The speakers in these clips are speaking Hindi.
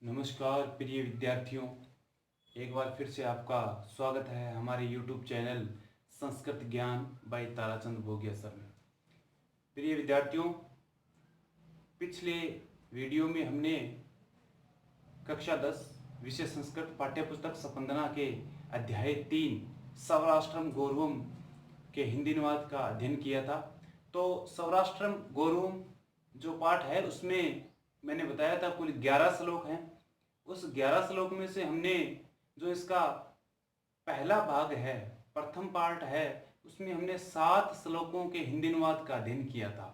नमस्कार प्रिय विद्यार्थियों, एक बार फिर से आपका स्वागत है हमारे YouTube चैनल संस्कृत ज्ञान बाय ताराचंद भोगिया सर में। प्रिय विद्यार्थियों, पिछले वीडियो में हमने कक्षा 10 विषय संस्कृत पाठ्यपुस्तक स्पंदना के अध्याय 3 सौराष्ट्रम गौरवम के हिंदी अनुवाद का अध्ययन किया था। तो सौराष्ट्रम गौरवम जो पाठ है उसमें मैंने बताया था कुल 11 श्लोक हैं। उस 11 श्लोक में से हमने जो इसका पहला भाग है, प्रथम पार्ट है, उसमें हमने 7 श्लोकों के हिंदी अनुवाद का अध्ययन किया था।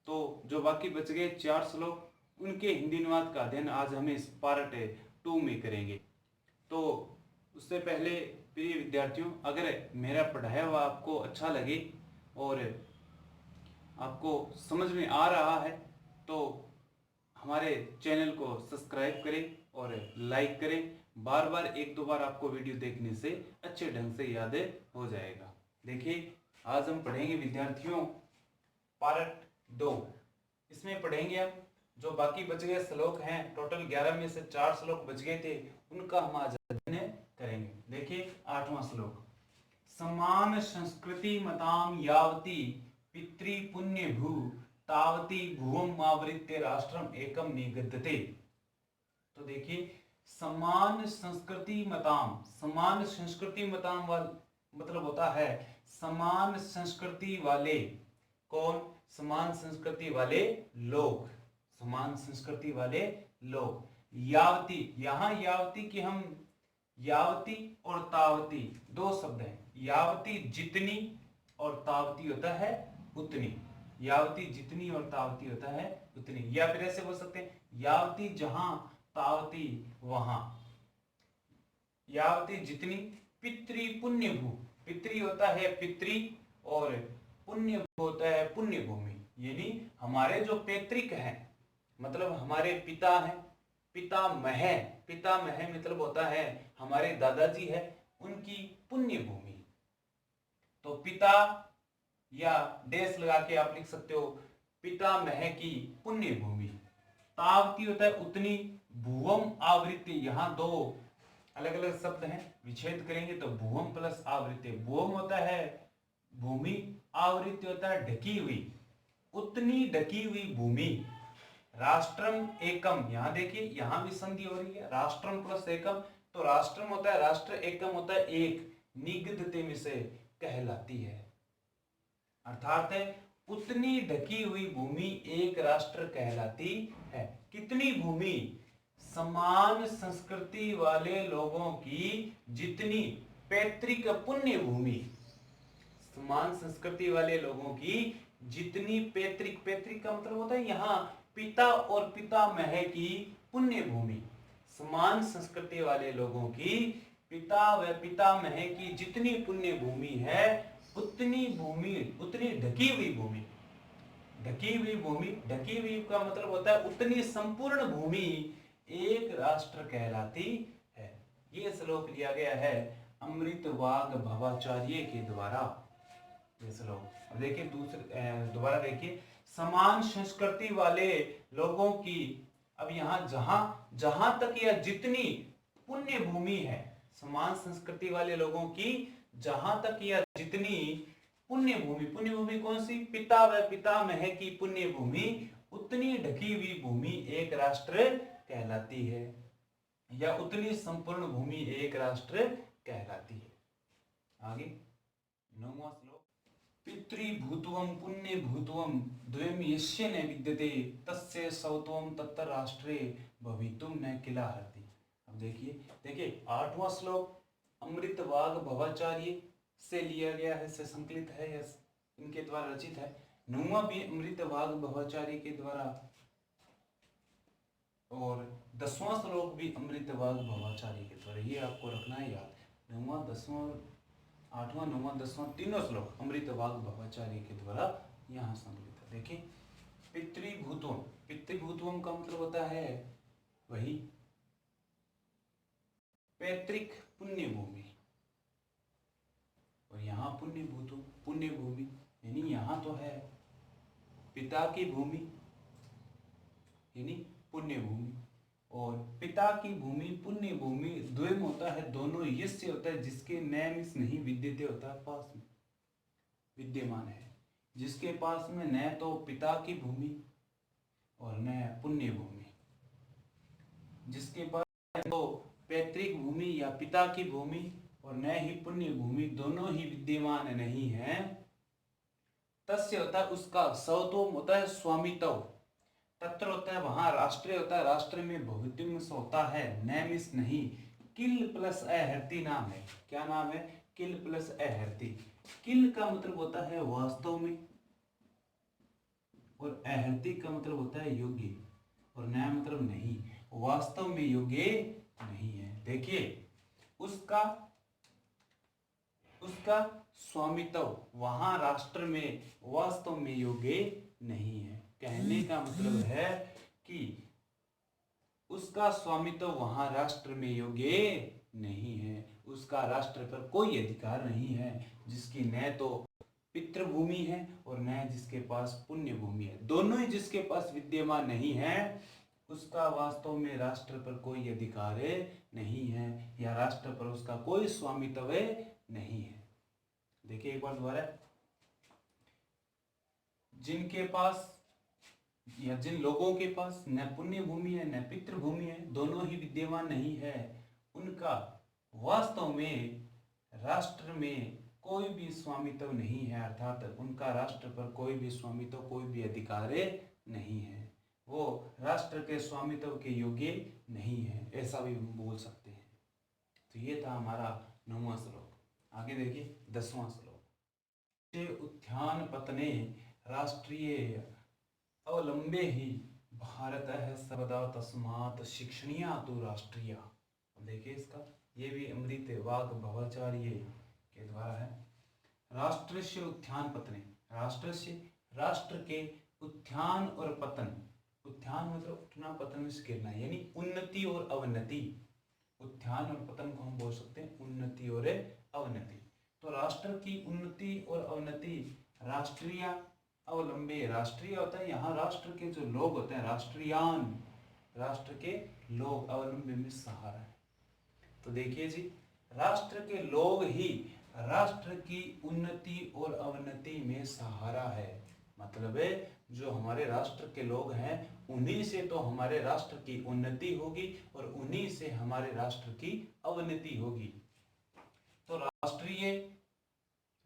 तो जो बाकी बच गए 4 श्लोक, उनके हिंदी अनुवाद का अध्ययन आज हम इस पार्ट 2 में करेंगे। तो उससे पहले प्रिय विद्यार्थियों, अगर मेरा पढ़ाया हुआ आपको अच्छा लगे और आपको समझ में आ रहा है तो हमारे चैनल को सब्सक्राइब करें और लाइक करें। बार बार एक दो बार आपको वीडियो देखने से अच्छे ढंग से याद हो जाएगा। देखिए, आज हम पढ़ेंगे विद्यार्थियों पार्ट 2। इसमें पढ़ेंगे हम जो बाकी बच गए श्लोक हैं, टोटल 11 में से 4 श्लोक बच गए थे, उनका हम आज अध्ययन करेंगे। देखिए 8वां श्लोक, समान संस्कृति मताम यावती पितृ पुण्य भू तावती भुवम आवृत्य राष्ट्रम एकम निगद्यते। तो देखिए, समान संस्कृति मताम, समान संस्कृति मताम मतलब होता है समान संस्कृति वाले। कौन? समान संस्कृति वाले लोग, समान संस्कृति वाले लोग। यावती, यहां यावती की हम यावती और तावती दो शब्द हैं। यावती जितनी और तावती होता है उतनी। यावती जितनी और तावती होता है उतनी, या फिर ऐसे बोल सकते हैं यावती जहां तावती वहां। यावती जितनी पितृ पुण्य भू, पितृ होता है पितृ और पुण्य होता है पुण्य भूमि, यानी हमारे जो पैतृक है, मतलब हमारे पिता हैं, पितामह, पितामह मतलब होता है हमारे दादाजी है, उनकी पुण्य भूमि। तो पिता या डेश लगा के आप लिख सकते हो पितामह की पुण्य भूमि। तावती होता है उतनी, भुवम आवृत्ति, यहां दो अलग अलग शब्द हैं, विच्छेद करेंगे तो भुवम प्लस आवृत्ति। भुवम होता है भूमि, आवृत्ति होता है ढकी हुई, उतनी ढकी हुई भूमि। राष्ट्रम एकम, यहां देखिए यहां भी संधि हो रही है, राष्ट्रम प्लस एकम, तो राष्ट्रम होता है राष्ट्र, एकम होता है एक, निगद्यते में से कहलाती है। अर्थात है उतनी ढकी हुई भूमि एक राष्ट्र कहलाती है। कितनी भूमि? समान संस्कृति वाले लोगों की जितनी पैतृक पुण्य भूमि, समान संस्कृति वाले लोगों की जितनी पैतृक, पैतृक का मतलब होता है यहाँ पिता और पितामह की पुण्य भूमि। समान संस्कृति वाले लोगों की पिता व पितामह की जितनी पुण्य भूमि है, उतनी भूमि, उतनी ढकी हुई भूमि, ढकी हुई भूमि, ढकी हुई का मतलब होता है उतनी संपूर्ण भूमि एक राष्ट्र कहलाती है। ये श्लोक लिया गया है अमृतवाग भवाचार्य के द्वारा, ये श्लोक। अब देखिए दूसरे दोबारा देखिए, समान संस्कृति वाले लोगों की, अब यहाँ जहां तक या जितनी पुण्य भूमि है, समान संस्कृति वाले लोगों की जहां तक या जितनी पुण्य भूमि, पुण्य भूमि कौन सी? पिता व पितामह की पुण्य भूमि, उतनी ढकी हुई भूमि एक राष्ट्र कहलाती है, या उतनी संपूर्ण भूमि एक राष्ट्र कहलाती है। आगे 9वां श्लोक, पितृभूत्वं पुण्य भूत्वं द्वयं यस्य न विद्यते तस्य सौत्वं तत्र राष्ट्रे भवितुं न किलाहति। अब देखिए 8वां श्लोक अमृतवाग भवाचार्य से लिया गया है, से संकलित है, इनके द्वारा रचित है। 9वां भी अमृतवाग भवाचार्य के द्वारा, और 10वां श्लोक भी अमृतवाग भवाचार्य के द्वारा, ये आपको रखना है याद। 9वां 10वां 8वां 9वां 10वां तीनों श्लोक अमृतवाग भवाचार्य के द्वारा यहाँ संकलित है। देखिए पितृभूत्वम, पितृभूत्वम का मतलब होता है वही पैतृक पुण्य भूमि, और यहाँ पुण्य भूतु, पुण्य भूमि यानी यहाँ तो है पिता की भूमि यानी पुण्य भूमि, और पिता की भूमि पुण्य भूमि द्वयम होता है, दोनों यस्य होता है जिसके न मिस नहीं विद्यते होता है, पास में विद्यमान है, जिसके पास में न तो पिता की भूमि और न पुण्य भूमि, जिसके पास तो पैतृक भूमि या पिता की भूमि और न ही पुण्य भूमि दोनों ही विद्यमान नहीं है, तस्य होता है उसका, सवतोम होता है स्वामित्व, तत्र होता है वहां, राष्ट्रीय होता है राष्ट्र में भवितव्य होता है, नैमिस नहीं, किल प्लस अहर्ति नाम है। क्या नाम है? किल प्लस अहर्ति। किल का मतलब होता है वास्तव में और अहर्ति का मतलब होता है योग्य, और नया मतलब नहीं, वास्तव में योग्य नहीं है। देखिए उसका स्वामित्व वहां राष्ट्र में वास्तव में योग्य नहीं है। कहने का मतलब है कि उसका स्वामित्व वहां राष्ट्र में योग्य नहीं है, उसका राष्ट्र पर कोई अधिकार नहीं है, जिसकी न तो पितृभूमि है और न जिसके पास पुण्य भूमि है, दोनों ही जिसके पास विद्यमान नहीं है, उसका वास्तव में राष्ट्र पर कोई अधिकार नहीं है, या राष्ट्र पर उसका कोई स्वामित्व नहीं है। देखिए एक बार दोबारा, जिनके पास या जिन लोगों के पास न पुण्य भूमि है न पितृभूमि है, दोनों ही विद्यमान नहीं है, उनका वास्तव में राष्ट्र में कोई भी स्वामित्व नहीं है, अर्थात उनका राष्ट्र पर कोई भी स्वामित्व कोई भी अधिकार नहीं है, वो राष्ट्र के स्वामित्व के योग्य नहीं है, ऐसा भी हम बोल सकते हैं। तो ये था हमारा 9वां श्लोक। आगे देखिए 10वां श्लोक। उत्थान पतने राष्ट्रीय अवलंबे ही भारत है सर्वदा तस्मात् शिक्षणीया तो राष्ट्रीय। देखिए इसका, ये भी अमृत वाग भवाचार्य के द्वारा है। राष्ट्र से उत्थान पतने, राष्ट्र के उत्थान और पतन, उत्थान मतलब उठना, पतन में गिरना, यानी उन्नति और अवनति। उत्थान और पतन को हम बोल सकते हैं उन्नति और अवनति। तो राष्ट्र की उन्नति और अवनति राष्ट्रीय अवलंबे, राष्ट्रीय होता है यहाँ राष्ट्र के जो लोग होते हैं, राष्ट्रीयान, राष्ट्र के लोग, अवलंबे में सहारा है। तो देखिए जी, राष्ट्र के लोग ही राष्ट्र की उन्नति और अवनति में सहारा है। मतलब है जो हमारे राष्ट्र के लोग हैं उन्हीं से तो हमारे राष्ट्र की उन्नति होगी और उन्हीं से हमारे राष्ट्र की अवनति होगी। तो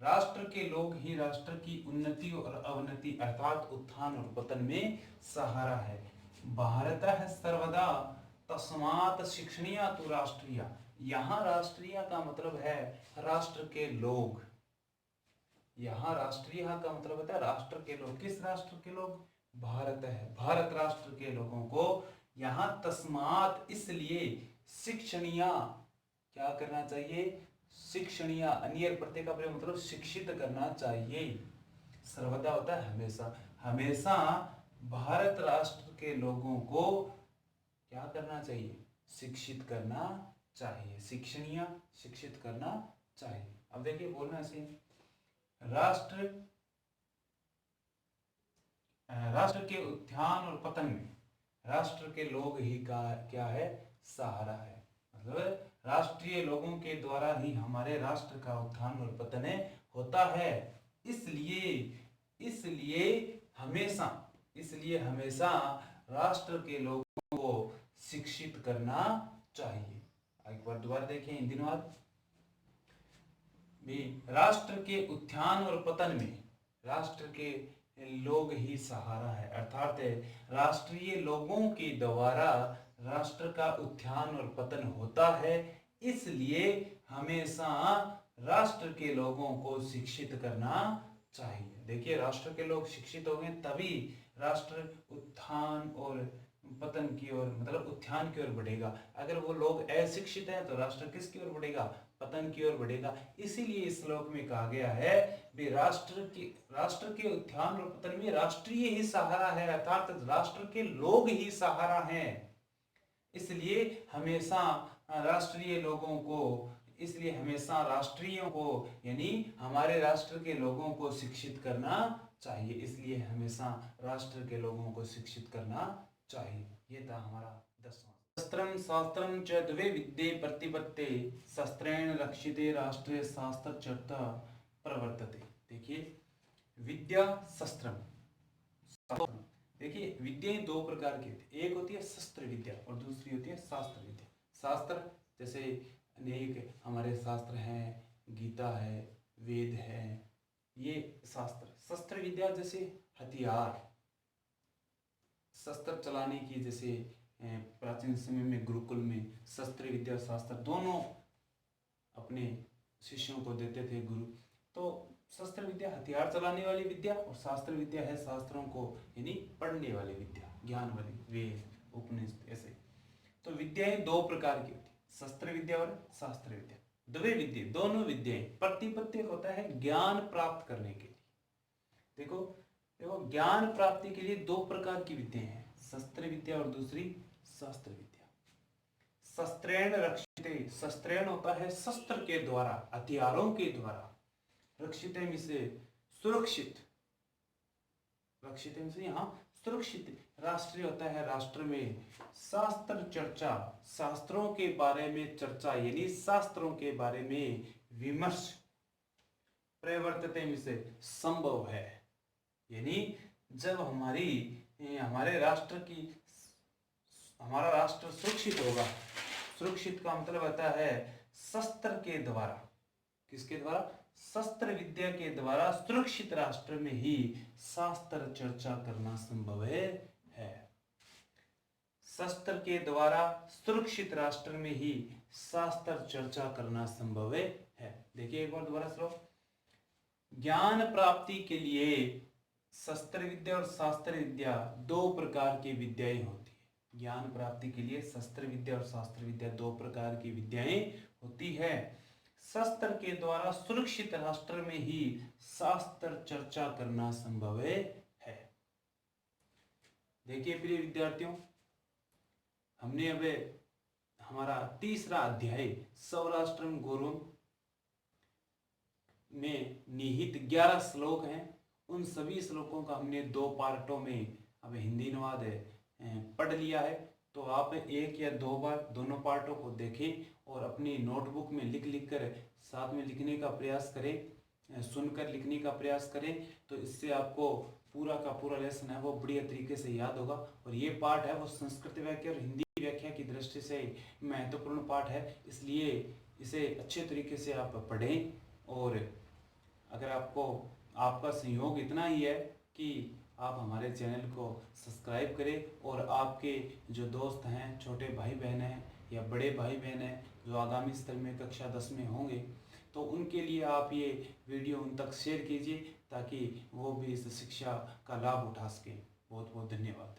राष्ट्र के लोग ही राष्ट्र की उन्नति और अवनति अर्थात उत्थान और पतन में सहारा है। भारतः सर्वदा तस्मात् शिक्षणीया तो राष्ट्रीय। यहाँ राष्ट्रीय का मतलब है राष्ट्र के लोग, यहाँ राष्ट्रीय का मतलब होता है राष्ट्र के लोग। किस राष्ट्र के लोग? भारत है, भारत राष्ट्र के लोगों को यहाँ तस्मात् इसलिए शिक्षणीय क्या करना चाहिए? शिक्षणीय, अनियर प्रत्यय का प्रयोग मतलब शिक्षित करना चाहिए। सर्वदा होता है हमेशा, हमेशा भारत राष्ट्र के लोगों को क्या करना चाहिए? शिक्षित करना चाहिए। शिक्षणीय, शिक्षित करना चाहिए। अब देखिए बोलना ऐसे, राष्ट्र के उत्थान और पतन में राष्ट्र के लोग ही का क्या है? सहारा है। मतलब राष्ट्रीय लोगों के द्वारा ही हमारे राष्ट्र का उत्थान और पतन होता है। इसलिए हमेशा राष्ट्र के लोगों को शिक्षित करना चाहिए। एक बार दोबारा देखें हिंदी अनुवाद भी, राष्ट्र के उत्थान और पतन में राष्ट्र के लोग ही सहारा है, अर्थात राष्ट्रीय लोगों के द्वारा राष्ट्र का उत्थान और पतन होता है। इसलिए हमेशा राष्ट्र के लोगों को शिक्षित करना चाहिए। देखिए राष्ट्र के लोग शिक्षित होंगे तभी राष्ट्र उत्थान और पतन की ओर मतलब उत्थान की ओर बढ़ेगा। अगर वो लोग अशिक्षित हैं तो राष्ट्र किसकी ओर बढ़ेगा? पतन की ओर बढ़ेगा। इसीलिए इस श्लोक में कहा गया है भी राष्ट्र के उत्थान और पतन में राष्ट्रीय ही सहारा है, अर्थात राष्ट्र के लोग ही सहारा हैं। इसलिए हमेशा राष्ट्रीयों को यानी हमारे राष्ट्र के लोगों को शिक्षित करना चाहिए। इसलिए हमेशा राष्ट्र के लोगों को शिक्षित करना चाहिए। ये था हमारा 10वां। शस्त्रम शास्त्रम च द्वे विद्ये प्रतिपत्ते शस्त्रेण रक्षिते राष्ट्रे शास्त्र चर्चा प्रवर्तते। देखिए विद्या शस्त्रम, देखिए विद्याएं दो प्रकार की होती है, एक होती है शस्त्र विद्या और दूसरी होती है शास्त्र विद्या। शास्त्र जैसे अनेक हमारे शास्त्र हैं, गीता है, वेद है, ये शास्त्र। शस्त्र विद्या जैसे हथियार, शस्त्र चलाने की, जैसे प्राचीन समय में गुरुकुल में शस्त्र विद्या शास्त्र दोनों अपने शिष्यों को देते थे गुरु। तो शस्त्र विद्या हथियार चलाने वाली विद्या और शास्त्र विद्या है शास्त्रों को यानी पढ़ने वाली विद्या, ज्ञान वाली, वेद उपनिषद ऐसे। तो विद्याएं दो प्रकार की होती है, शस्त्र विद्या और शास्त्र विद्या। द्वे विद्या, दोनों विद्याएं, प्रतिपत्ति होता है ज्ञान प्राप्त करने के लिए। देखो देखो ज्ञान प्राप्ति के लिए दो प्रकार की विद्याएं हैं, शस्त्र विद्या और दूसरी शास्त्र विद्या। शस्त्रेण रक्षिते, शस्त्रेण होता है शस्त्र के द्वारा, हथियारों के द्वारा, रक्षिते में से सुरक्षित, रक्षिते में से यहाँ सुरक्षित, राष्ट्रीय होता है राष्ट्र में, शास्त्र चर्चा, शास्त्रों के बारे में चर्चा यानी शास्त्रों के बारे में विमर्श, प्रवर्तते में से संभव है, यानी जब हमारे राष्ट्र की, हमारा राष्ट्र सुरक्षित होगा। सुरक्षित का मतलब होता है शस्त्र के द्वारा, किसके द्वारा? शस्त्र विद्या के द्वारा सुरक्षित राष्ट्र में ही शास्त्र चर्चा करना संभव है। शस्त्र के द्वारा सुरक्षित राष्ट्र में ही शास्त्र चर्चा करना संभव है। देखिए एक बार दोबारा सुनो, ज्ञान प्राप्ति के लिए शस्त्र विद्या और शास्त्र विद्या दो प्रकार की विद्याएं होती है। ज्ञान प्राप्ति के लिए शस्त्र विद्या और शास्त्र विद्या दो प्रकार की विद्याएं होती है। शस्त्र के द्वारा सुरक्षित राष्ट्र में ही शास्त्र चर्चा करना संभव है। देखिए प्रिय विद्यार्थियों, हमने अब हमारा तीसरा अध्याय सौराष्ट्रम गौरवम में निहित 11 श्लोक हैं। उन सभी श्लोकों का हमने दो पार्टों में अब हिंदी अनुवाद पढ़ लिया है। तो आप एक या दो बार दोनों पार्टों को देखें और अपनी नोटबुक में लिख कर साथ में लिखने का प्रयास करें, सुनकर लिखने का प्रयास करें। तो इससे आपको पूरा का पूरा लेसन है वो बढ़िया तरीके से याद होगा। और ये पाठ है वो संस्कृत व्याख्या और हिंदी व्याख्या की दृष्टि से महत्वपूर्ण पाठ है, इसलिए इसे अच्छे तरीके से आप पढ़ें। और अगर आपका सहयोग इतना ही है कि आप हमारे चैनल को सब्सक्राइब करें और आपके जो दोस्त हैं, छोटे भाई बहन हैं या बड़े भाई बहन हैं जो आगामी स्तर में कक्षा 10 में होंगे, तो उनके लिए आप ये वीडियो उन तक शेयर कीजिए ताकि वो भी इस शिक्षा का लाभ उठा सकें। बहुत बहुत धन्यवाद।